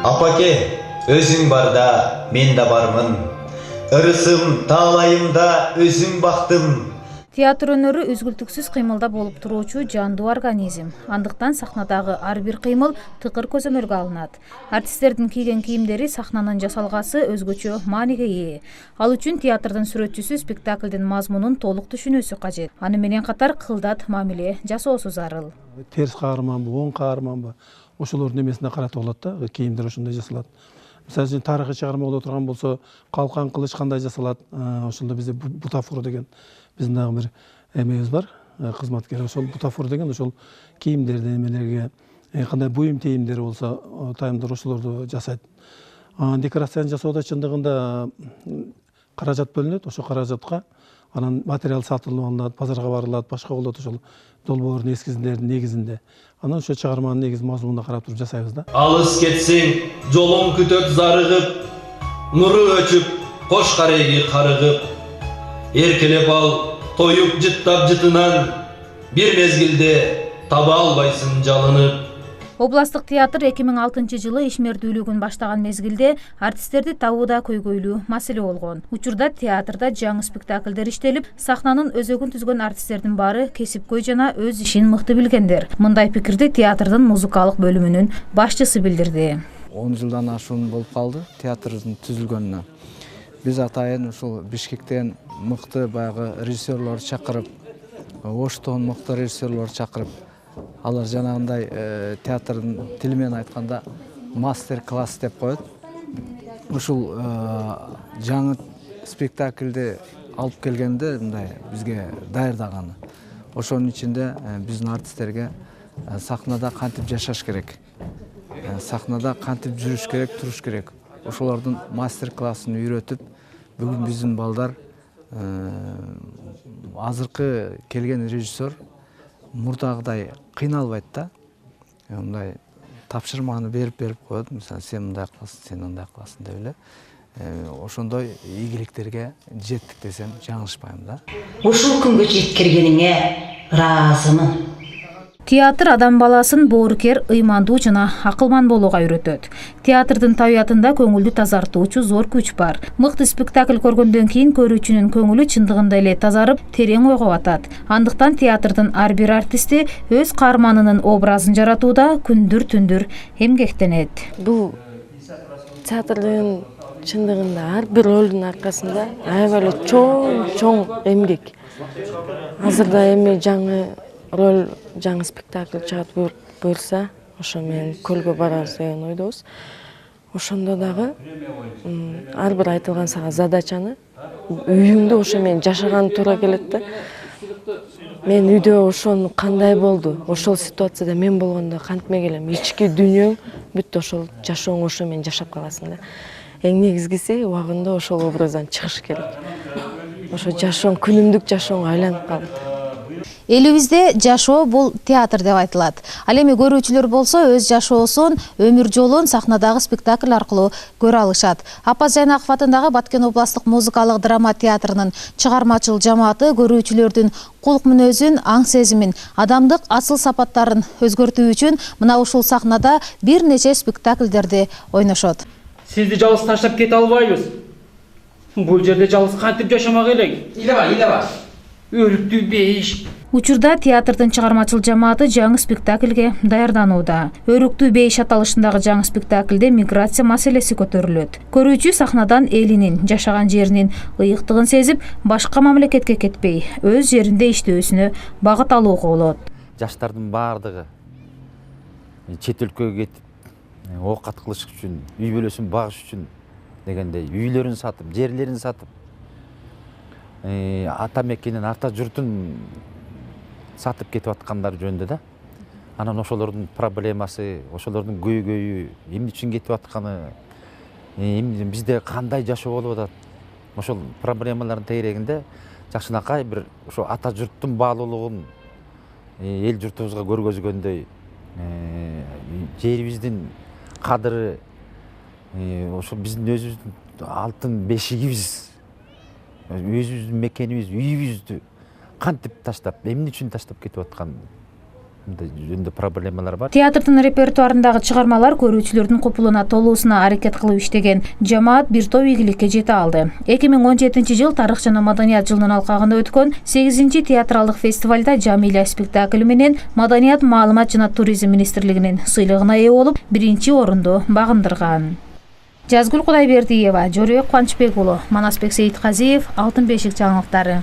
Апаке, өзің барда, мен да бармын. Ырысым, таалайымда өзің бақтым. Театр өнөрү үзгүлтүксүз кыймылда болуп туруучу жандуу организм. Андыктан сахнадагы ар бир кыймыл тыкыр көзөмөлгө алынат. Артисттердин кийген кийимдери сахнанын жасалгасы өзгөчө мааниге ээ. Ал үчүн театрдын сүрөтчүсү спектаклдин мазмунун толук түшүнүүсү кажет. Аны менен катар кылдат мамиле жасоосу зарыл. Терс каарманбы, оң каарманбы, ошолордун эмесине карата болот да, кийимдер ошондой жасалат. Мисалы үчүн тарыхый чыгарма боло турган болсо, калкан кылыч кандай жасалат, ошондо бизде бутафор деген биздин дагы бир эмебиз бар, кызматкер. Ошол бутафор деген ошол кийимдерди эмелерге кандай буюм тейимдери болсо, тайымдар ошолорду жасайт. Декорацияны жасоодо чындыгында каражат бөлүнөт, ошол каражатка анан материал сатылып алынат, базарга барылат, башка болот ошол долбоордун эскизлердин негизинде. Анан ошо чыгарманын негиз мазмунуна карап туруп жасайбыз да. Алыс кетсең, жолуң күтөт зарыгып, нуру өчүп, кош кареги карыгып, эркелеп ал, тоюп жыттап жытынан, бир мезгилде таба албайсың жалынып. Областык театр 2006 жылы ишмердүүлүгүн баштаган мезгилде артисттерди табууда көйгөйлүү маселе болгон. Учурда театрда жаңы спектакльдер иштелип, сахнанын өзөгүн түзгөн артисттердин баары кесипкөй жана өз ишин мыкты билгендер. Мындай пикирди театрдын музыкалык бөлүмүнүн башчысы билдирди. 10 жылдан ашуун болуп калды театрдын түзүлгөнүнө. Биз атайын ушул Бишкектен мыкты баягы режиссерлорду чакырып, Оштон мыкты режиссерлорду чакырып, алар жанагындай театрдын тили менен айтканда мастер-класс деп коет. Ушул жаңы спектакльди алып келгенде мындай бизге даярдаганы. Ошонун ичинде биздин артисттерге сахнада кантип жашаш керек, сахнада кантип жүрүш керек, туруш керек. Ошолордун мастер-классын үйрөтүп, бүгүн биздин балдар азыркы келген режиссер мурдагыдай кыйналбайт да. Мындай тапшырманы берип коет. Мисалы, сен мындай кыласың, сен андай кыласың деп эле. Ошондой ийгиликтерге жеттик десем жаңылышпайм да. Ушул күнгө жеткиргениңе ыраазымын. Театр адам баласын боорукер, ыймандуу жана акылман болууга үйрөтөт. Театрдын табиятында көңүлдү тазартуучу зор күч бар. Мыкты спектакль көргөндөн кийин көрүүчүнүн көңүлү чындыгында эле тазарып, терең ойго батат. Андыктан театрдын ар бир артисти өз каарманынын образын жаратууда күндүр-түндүр эмгектенет. Бул театрдын чындыгында ар бир ролдун аркасында аябай чоң эмгек. Азырда эми жаңы роль, жаңы спектакль чыгат буюрса, ошо менен көлгө барабыз деген ойдобуз. Ошондо дагы ар бир айтылган сага задачаны үйүңдө ошо менен жашаган туура келет да. Мен үйдө ошону кандай болду, ошол ситуацияда мен болгондо кантмек элем, ички дүйнөң бүт ошол жашооң ошо менен жашап каласың да. Эң негизгиси убагында ошол образдан чыгыш керек. Ошо жашооң күнүмдүк жашооңо айланып калат. Элибизде жашоо бул театр деп айтылат. Ал эми көрүүчүлөр болсо өз жашоосун, өмүр жолун сахнадагы спектакль аркылуу көрө алышат. Апаз Жайнаков атындагы Баткен областтык музыкалык драма театрынын чыгармачыл жамааты көрүүчүлөрдүн кулк мүнөзүн, аң сезимин, адамдык асыл сапаттарын өзгөртүү үчүн мына ушул сахнада бир нече спектакльдерди ойношот. Сизди жалгыз таштап кете албайбыз. Бул жерде жалгыз кантип жашамак элек? Илеба. Өрүктүү бейиш. Учурда театрдын чыгармачыл жамааты жаңы спектакльге даярданууда. Өрүктүү бейиш аталышындагы жаңы спектакльде миграция маселеси көтөрүлөт. Көрүүчү сахнадан элинин, жашаган жеринин ыйыктыгын сезип, башка мамлекетке кетпей, өз жеринде иштөөсүнө багыт алууга болот. Жаштардын баардыгы чет өлкөгө кетип, оокат кылыш үчүн, үй бүлөсүн багыш үчүн дегендей үйлөрүн сатып, жерлерин сатып, ата мекенин, ата журтун сатып кетип аткандар жөнүндө да. Анан ошолордун проблемасы, ошолордун көйгөйү, эмне үчүн кетип атканы, бизде кандай жашоо болуп атат. Ошол проблемалардын тегерегинде жакшынакай бир ошо ата журттун баалуулугун эл журтубузга көргөзгөндөй, жерибиздин кадыры, ошо биздин өзүбүздүн алтын бешигибиз, өзүбүздүн мекенибиз, үйүбүздү кантип таштап, эмне үчүн таштап кетип аткан жөнүндө проблемалар бар. Театрдын репертуарындагы чыгармалар көрүүчүлөрдүн купулуна толуусуна аракет кылып иштеген жамаат бир топ ийгиликке жете алды. 2017-жыл тарых жана маданият жылынын алкагында өткөн 8-чи театралдык фестивалда Жамиля спектакли менен Маданият, маалымат жана туризм министрлигинин сыйлыгына ээ болуп, 1-орунду багындырган. Жазгүл Кудайбердиева, Жорубек Кубанычбек уулу, Манасбек Сейитказиев, Алтын бешик жаңылыктары.